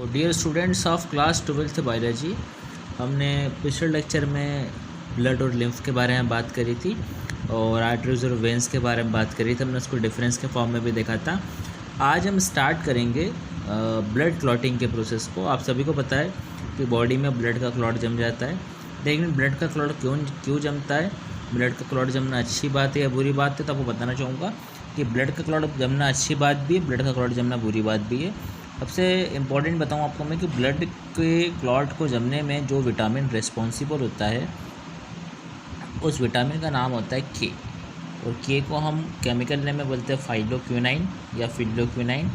तो dear students of class 12th biology, हमने पिछले लेक्चर में ब्लड और लिम्फ के बारे में बात करी थी और आर्टरीज और वेंस के बारे में बात करी थी। हमने उसको डिफरेंस के फॉर्म में भी देखा था। आज हम स्टार्ट करेंगे ब्लड क्लॉटिंग के प्रोसेस को। आप सभी को पता है कि बॉडी में ब्लड का क्लॉट जम जाता है, लेकिन ब्लड का क्लॉट क्यों जमता है, ब्लड का क्लॉट जमना अच्छी बात है या बुरी बात है, तो आपको बताना चाहूँगा कि ब्लड का क्लॉट जमना अच्छी बात भी है, ब्लड का क्लॉट जमना बुरी बात भी है। सबसे इम्पॉर्टेंट बताऊँ आपको मैं कि ब्लड के क्लॉट को जमने में जो विटामिन रिस्पॉन्सिबल होता है, उस विटामिन का नाम होता है के, और के को हम केमिकल नेम में बोलते हैं फाइलोक्विनाइन या फिलोक्विनाइन।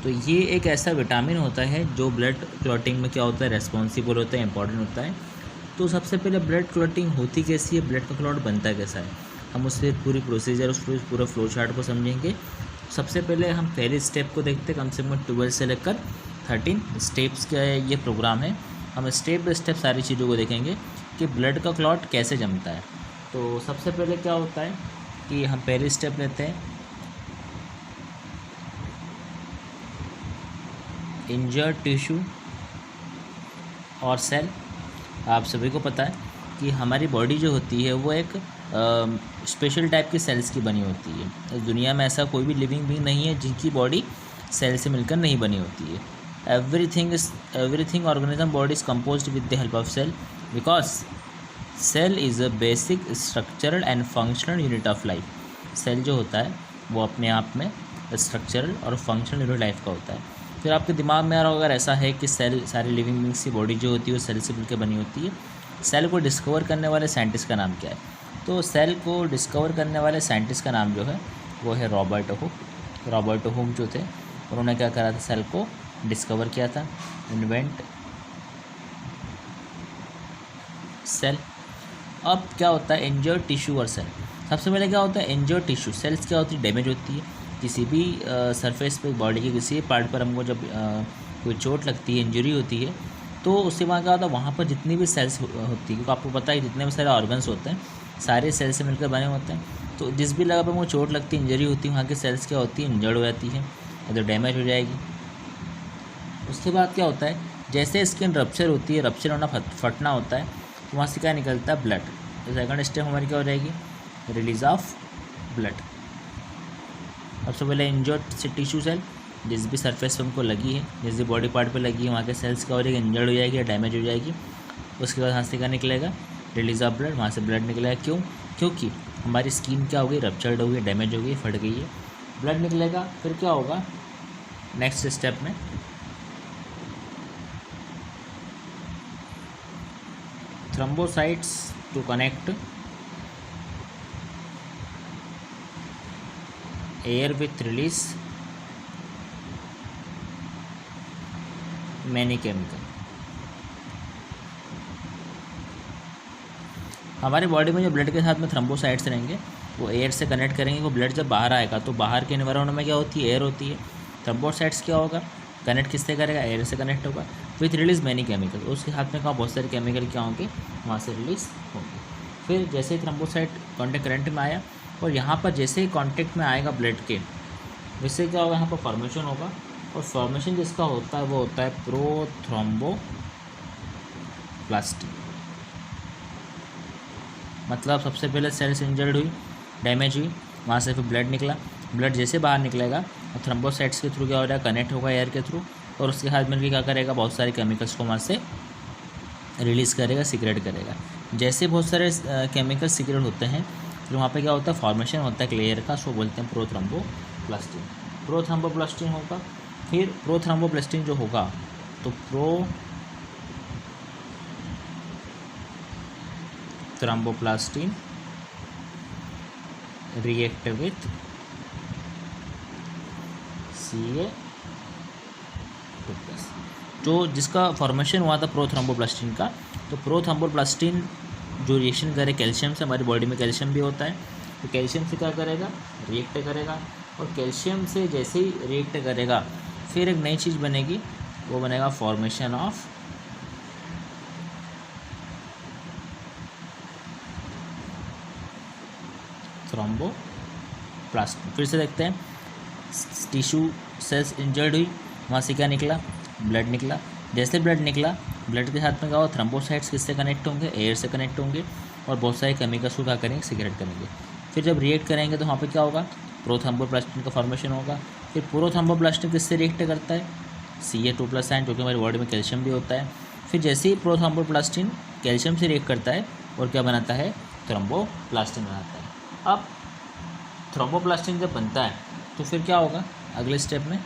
तो ये एक ऐसा विटामिन होता है जो ब्लड क्लॉटिंग में क्या होता है, रेस्पॉन्सिबल होता है, इंपॉर्टेंट होता है। तो सबसे पहले ब्लड क्लॉटिंग होती कैसी है, ब्लड का क्लॉट बनता कैसा है, हम उससे पूरी प्रोसीजर, उस पूरा फ्लो चार्ट को समझेंगे। सबसे पहले हम पहले स्टेप को देखते हैं। कम से कम 12 से लेकर 13 स्टेप्स का ये प्रोग्राम है। हम स्टेप बाय स्टेप सारी चीज़ों को देखेंगे कि ब्लड का क्लॉट कैसे जमता है। तो सबसे पहले क्या होता है कि हम पहले स्टेप लेते हैं, इंजर्ड टिश्यू और सेल। आप सभी को पता है कि हमारी बॉडी जो होती है वो एक स्पेशल टाइप की सेल्स की बनी होती है। इस दुनिया में ऐसा कोई भी लिविंग बीइंग नहीं है जिनकी बॉडी सेल से मिलकर नहीं बनी होती है। Everything organism body is composed with the help of cell, because cell is a basic structural and functional unit of life. Cell जो होता है वो अपने आप में स्ट्रक्चरल और फंक्शनल यूनिट लाइफ का होता है। फिर आपके दिमाग में आ रहा होगा, अगर ऐसा है कि सेल, सारी लिविंग बीइंग्स की बॉडी जो होती है वो सेल से मिलकर बनी होती है, सेल को डिस्कवर करने वाले साइंटिस्ट का नाम क्या है? तो सेल को डिस्कवर करने वाले साइंटिस्ट का नाम जो है वो है रॉबर्ट हुक। रॉबर्ट हुक जो थे, उन्होंने क्या करा था, सेल को डिस्कवर किया था, इन्वेंट सेल। अब क्या होता है इंजर्ड टिश्यू और सेल। सबसे पहले क्या होता है इंजर्ड टिश्यू। सेल्स क्या होती है, डैमेज होती है। किसी भी सरफेस पे, बॉडी के किसी पार्ट पर हमको जब कोई चोट लगती है, इंजरी होती है, तो उसके बाद क्या होता है, वहाँ पर जितनी भी सेल्स होती है, क्योंकि आपको पता है जितने भी सारे ऑर्गन्स होते हैं सारे सेल से मिलकर बने होते हैं। तो जिस भी जगह पर वो चोट लगती है, इंजरी होती है, वहाँ की सेल्स क्या होती है, इंजर्ड हो जाती है या तो डैमेज हो जाएगी। उसके बाद क्या होता है, जैसे स्किन रप्चर होती है, रप्चर होना, फटना होता है, तो वहाँ से क्या निकलता है, ब्लड। तो सेकंड स्टेप हमारी क्या हो जाएगी, रिलीज ऑफ ब्लड। सबसे पहले इंजर्ड टिश्यू सेल, जिस भी सरफेस पे हमको लगी है, जिस भी बॉडी पार्ट पे लगी है, वहाँ के सेल्स क्या हो जाएगी, इंजर्ड हो जाएगी या डैमेज हो जाएगी। उसके बाद वहाँ से क्या निकलेगा, रिलीज ऑफ ब्लड, वहाँ से ब्लड निकलेगा। क्यों? क्योंकि हमारी स्किन क्या हो गई, रप्चर्ड हो गई, डैमेज हो गई, फट गई है, ब्लड निकलेगा। फिर क्या होगा नेक्स्ट स्टेप में, thrombocytes to connect air with release many chemical. हमारी बॉडी में जो ब्लड के साथ में थ्रोम्बोसाइट्स रहेंगे वो एयर से कनेक्ट करेंगे। वो ब्लड जब बाहर आएगा तो बाहर के एनवायरनमेंट में क्या होती है, एयर होती है। थ्रोम्बोसाइट्स क्या होगा, कनेक्ट किससे करेगा, एयर से कनेक्ट होगा। विथ रिलीज मैनी केमिकल, उसके हाथ में कहा बहुत सारे केमिकल क्या होंगे, वहाँ से रिलीज होंगे। फिर जैसे ही थ्रोम्बोसाइट कॉन्टेक्ट करंट में आया और यहाँ पर जैसे ही कॉन्टेक्ट में आएगा ब्लड के, वैसे क्या होगा, यहाँ पर फॉर्मेशन होगा, और फॉर्मेशन जिसका होता है वो होता है प्रोथ्रोम्बोप्लास्टी। मतलब सबसे पहले सेल्स इंजर्ड हुई, डैमेज हुई, वहाँ से फिर ब्लड निकला। ब्लड जैसे बाहर निकलेगा और थ्रोम्बोसाइट्स के थ्रू क्या हो जाएगा, कनेक्ट होगा एयर के थ्रू, और उसके हाथ में क्या करेगा, बहुत सारे केमिकल्स को वहाँ से रिलीज़ करेगा, सीक्रेट करेगा। जैसे बहुत सारे केमिकल सीक्रेट होते हैं, फिर वहाँ पे क्या होता है, फॉर्मेशन होता है एक लेयर का, सो बोलते हैं प्रोथ्रोम्बोप्लास्टिन। प्रोथ्रोम्बोप्लास्टिन होगा। फिर प्रोथ्रोम्बोप्लास्टिन जो होगा तो प्रोथ्रोम्बोप्लास्टिन रिएक्ट विथ Ca2+, जो जिसका फॉर्मेशन हुआ था प्रोथ्रोम्बोप्लास्टिन का। तो प्रोथ्रोम्बोप्लास्टिन जो रिएक्शन करे कैल्शियम से, हमारी बॉडी में कैल्शियम भी होता है, तो कैल्शियम से क्या करेगा, रिएक्ट करेगा, और कैल्शियम से जैसे ही रिएक्ट करेगा फिर एक नई चीज़ बनेगी, वो बनेगा फॉर्मेशन ऑफ थ्रोम्बोप्लास्टिन। फिर से देखते हैं, टिश्यू सेल्स इंजर्ड हुई, वहाँ से क्या निकला, ब्लड निकला। जैसे ब्लड निकला, ब्लड के साथ में क्या होगा, थ्रोम्बोसाइट्स किससे कनेक्ट होंगे, एयर से कनेक्ट होंगे, और बहुत सारे केमिकल्स को क्या करेंगे, सिगरेट करेंगे। फिर जब रिएक्ट करेंगे तो वहाँ पे क्या होगा, प्रोथ्रोम्बोप्लास्टिन का फॉर्मेशन होगा। फिर प्रोथ्रोम्बोप्लास्टिन किससे रिएक्ट करता है, Ca2+ आयन, जो कि हमारी बॉडी में कैल्शियम भी होता है। फिर जैसे ही प्रोथ्रोम्बोप्लास्टिन कैल्शियम से रिएक्ट करता है और क्या बनाता है, थ्रोम्बोप्लास्टिन बनाता है। अब थ्रोम्बोप्लास्टिन जब बनता है तो फिर क्या होगा अगले स्टेप में,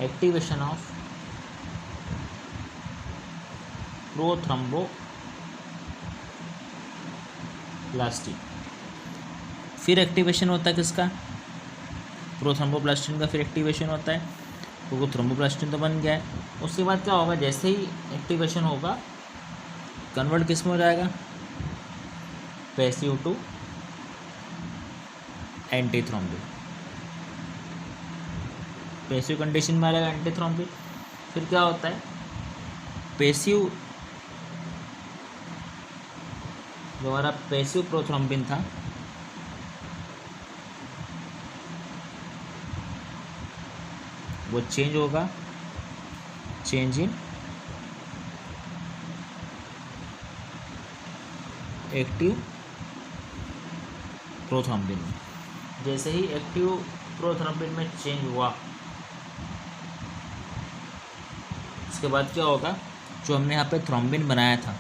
एक्टिवेशन ऑफ प्रोथ्रोम्बोप्लास्टिन। फिर एक्टिवेशन होता है किसका, प्रोथ्रोम्बोप्लास्टिन का फिर एक्टिवेशन होता है, तो वो थ्रोम्बोप्लास्टिन तो बन गया है। उसके बाद क्या होगा, जैसे ही एक्टिवेशन होगा कन्वर्ट किस में हो जाएगा, पैसिव टू एंटीथ्रोम्बिक, पैसिव कंडीशन में आ जाएगा एंटीथ्रोम्बिक। फिर क्या होता है, पैसिव जो हमारा पैसिव प्रोथ्रोम्बिन था वो चेंज होगा, चेंज इन एक्टिव प्रोथ्रोम्बिन में। जैसे ही एक्टिव प्रोथ्रोम्बिन में चेंज हुआ, उसके बाद क्या होगा, जो हमने यहाँ पे थ्रोम्बिन बनाया था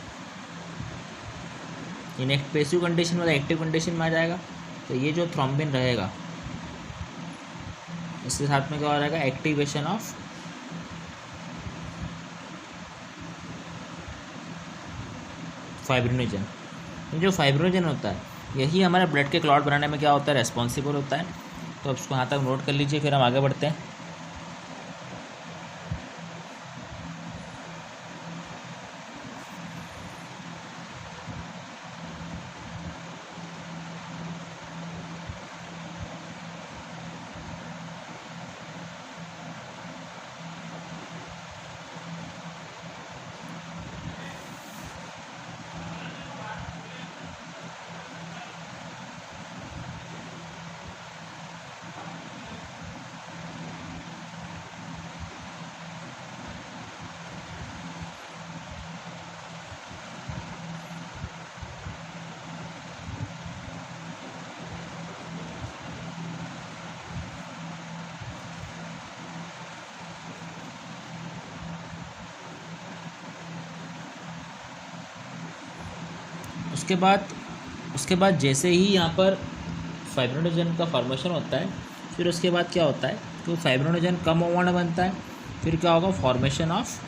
इन एक पैसिव कंडीशन वाला एक्टिव कंडीशन में आ जाएगा। तो ये जो थ्रोम्बिन रहेगा इसके साथ में क्या हो जाएगा, एक्टिवेशन ऑफ फाइब्रिनोजन। जो फाइब्रिनोजन होता है यही हमारे ब्लड के क्लॉट बनाने में क्या होता है, रेस्पॉन्सिबल होता है। तो अब उसको यहाँ तक नोट कर लीजिए, फिर हम आगे बढ़ते हैं। उसके बाद जैसे ही यहाँ पर फाइब्रिनोजन का फॉर्मेशन होता है, फिर उसके बाद क्या होता है, तो फाइब्रिनोजन कम ओवन बनता है। फिर क्या होगा, फॉर्मेशन ऑफ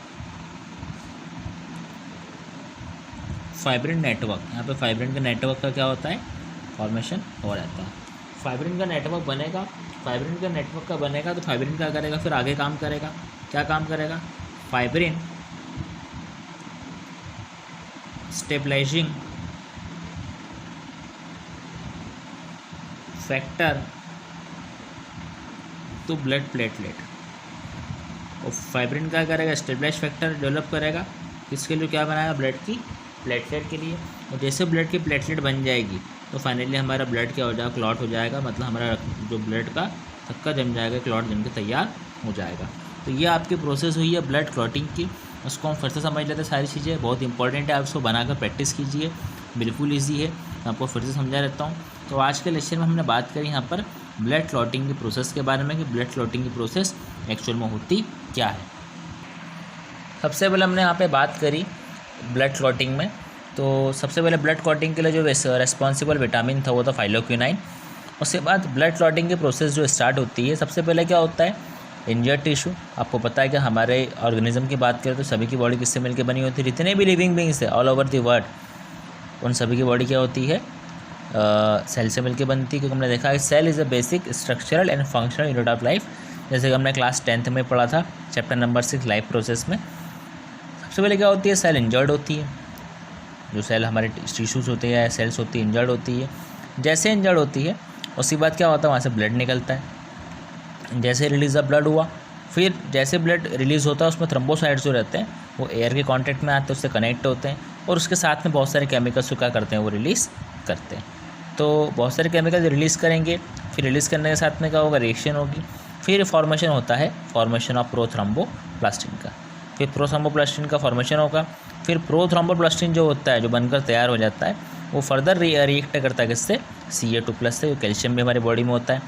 फाइब्रिन नेटवर्क। यहाँ पे फाइब्रिन का नेटवर्क का क्या होता है, फॉर्मेशन हो जाता है। फाइब्रिन का नेटवर्क बनेगा, फाइब्रिन का नेटवर्क का बनेगा तो फाइब्रिन क्या करेगा, फिर आगे काम करेगा। क्या काम करेगा, fibrin stabilising factor to blood platelet. और फाइब्रिन क्या करेगा, स्टेबलाइज फैक्टर डेवलप करेगा, किसके लिए, क्या बनाएगा, ब्लड की प्लेटलेट के लिए। और जैसे ब्लड की प्लेटलेट बन जाएगी तो फाइनली हमारा ब्लड क्या हो जाएगा, क्लॉट हो जाएगा, मतलब हमारा जो ब्लड का थक्का जम जाएगा, क्लॉट जम के तैयार हो जाएगा। तो ये आपकी प्रोसेस हुई है ब्लड क्लॉटिंग की। उसको हम फिर से समझ लेते हैं, सारी चीज़ें बहुत इंपॉर्टेंट है, आप उसको बनाकर प्रैक्टिस कीजिए, बिल्कुल ईजी है। मैं आपको फिर से समझा देता हूँ। तो आज के लेक्चर में हमने बात करी यहाँ पर ब्लड क्लॉटिंग की प्रोसेस के बारे में कि ब्लड क्लॉटिंग की प्रोसेस एक्चुअल में होती क्या है। सबसे पहले हमने यहाँ पे बात करी ब्लड क्लॉटिंग में, तो सबसे पहले ब्लड क्लॉटिंग के लिए जो रेस्पॉन्सिबल विटामिन था वो था फाइलोक्विनाइन। उसके बाद ब्लड क्लॉटिंग की प्रोसेस जो स्टार्ट होती है, सबसे पहले क्या होता है, इंजर्ड टिश्यू। आपको पता है कि हमारे ऑर्गेनिज्म की बात करें तो सभी की बॉडी किससे मिलकर बनी होती है, जितने भी लिविंग बींग्स है ऑल ओवर द वर्ल्ड, उन सभी की बॉडी क्या होती है, सेल से मिलकर बनती है। क्योंकि हमने देखा है cell is a basic structural and functional unit of life, जैसे कि हमने क्लास 10th में पढ़ा था चैप्टर नंबर 6 लाइफ प्रोसेस में। सबसे पहले क्या होती है, सेल इंजर्ड होती है। जो सेल हमारे टिश्यूज़ होते हैं या सेल्स होती है, इंजर्ड होती है। जैसे इंजर्ड होती है उसके बाद क्या होता है, वहाँ से ब्लड निकलता है। जैसे रिलीज़ ऑफ ब्लड हुआ, फिर जैसे ब्लड रिलीज़ होता है उसमें थ्रोम्बोसाइट्स जो रहते हैं वो एयर के कांटेक्ट में आते हैं, उससे कनेक्ट होते हैं, और उसके साथ में बहुत सारे केमिकल्स को क्या करते हैं, वो रिलीज़ करते हैं। तो बहुत सारे केमिकल रिलीज़ करेंगे, फिर रिलीज़ करने के साथ में क्या होगा, रिएक्शन होगी। फिर फॉर्मेशन होता है फॉर्मेशन ऑफ प्रोथ्रोम्बोप्लास्टिन का। फिर प्रोथ्रोम्बोप्लास्टिन का फॉर्मेशन होगा। फिर प्रोथ्रोम्बोप्लास्टिन जो होता है, जो बनकर तैयार हो जाता है, वो फर्दर रिएक्ट करता है किससे, Ca2+ से, जो कैल्शियम भी हमारी बॉडी में होता है,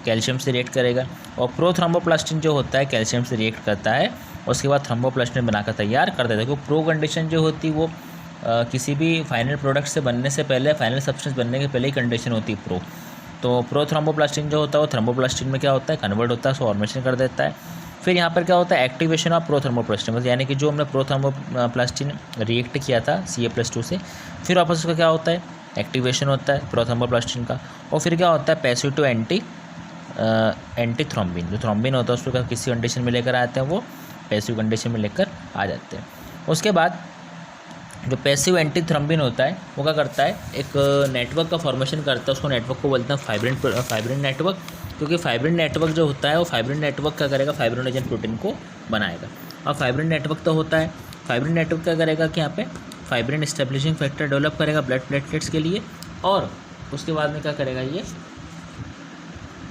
कैल्शियम से रिएक्ट करेगा। और प्रोथ्रोम्बोप्लास्टिन जो होता है कैल्शियम से रिएक्ट करता है, उसके बाद थ्रोम्बोप्लास्टिन बनाकर तैयार कर देता है। क्योंकि प्रो कंडीशन जो होती है वो किसी भी फाइनल प्रोडक्ट से बनने से पहले, फाइनल सब्सटेंस बनने के पहले ही कंडीशन होती है प्रो। तो प्रोथ्रोम्बोप्लास्टिन जो होता है वो थ्रोम्बोप्लास्टिन में क्या होता है, कन्वर्ट होता है, फॉर्मेशन कर देता है। फिर यहाँ पर क्या होता है, एक्टिवेशन ऑफ प्रोथ्रोम्बोप्लास्टिन, यानी कि जो हमने प्रोथ्रोम्बोप्लास्टिन रिएक्ट किया था Ca+2 से, फिर वापस उसका क्या होता है, एक्टिवेशन होता है प्रोथ्रोम्बोप्लास्टिन का। और फिर क्या होता है, पैसिव टू एंटी थ्रोम्बिन, जो थ्रोम्बिन होता है उसको किसी कंडीशन में लेकर आते हैं, वो पैसिव कंडीशन में लेकर आ जाते हैं। उसके बाद जो पैसिव एंटी थ्रोम्बिन होता है वो क्या करता है, एक नेटवर्क का फॉर्मेशन करता है। उसको नेटवर्क को बोलते हैं फाइब्रिन नेटवर्क। क्योंकि फाइब्रिन नेटवर्क जो होता है वो फाइब्रिन नेटवर्क क्या करेगा, फाइब्रिनोजन प्रोटीन को बनाएगा। और फाइब्रिन नेटवर्क तो होता है, फाइब्रिन नेटवर्क क्या करेगा कि यहाँ पे फाइब्रिन एस्टेब्लिशिंग फैक्टर डेवलप करेगा ब्लड प्लेटलेट्स के लिए, और उसके बाद में क्या करेगा, ये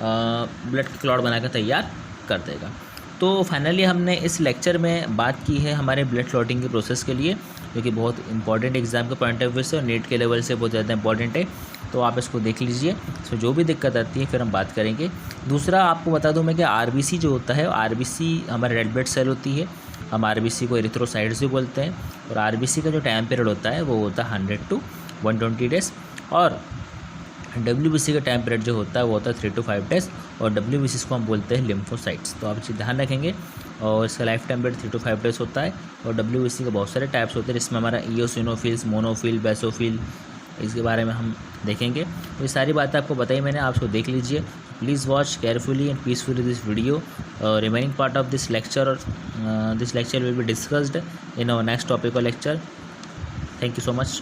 ब्लड क्लॉट बनाकर तैयार कर देगा। तो फाइनली हमने इस लेक्चर में बात की है हमारे ब्लड क्लॉटिंग के प्रोसेस के लिए, जो कि बहुत इंपॉर्टेंट एग्जाम के पॉइंट ऑफ व्यू से और नीट के लेवल से बहुत ज़्यादा इंपॉर्टेंट है। तो आप इसको देख लीजिए, इसमें जो भी दिक्कत आती है फिर हम बात करेंगे। दूसरा आपको बता दूं मैं कि RBC जो होता है, RBC हमारे रेड ब्लड सेल होती है, हम RBC को एरिथ्रोसाइट्स भी बोलते हैं। और RBC का जो टाइम पीरियड होता है वो होता है 100 to 120 डेज़, और WBC का टाइम पीरियड जो होता है वो होता है 3 to 5 डेज़, और WBC को हम बोलते हैं लिम्फोसाइट्स। तो आप इसे ध्यान रखेंगे। और इसका life time period 3 to 5 days होता है। और WBC के बहुत सारे टाइप्स होते हैं, जिसमें हमारा इओसिनोफिल्स, मोनोफिल, बेसोफिल, इसके बारे में हम देखेंगे। तो ये सारी बातें आपको बताई मैंने, आप उसको देख लीजिए। Please watch carefully and peacefully this video. Remaining part of this lecture will be discussed in our next topic और lecture. Thank you so much.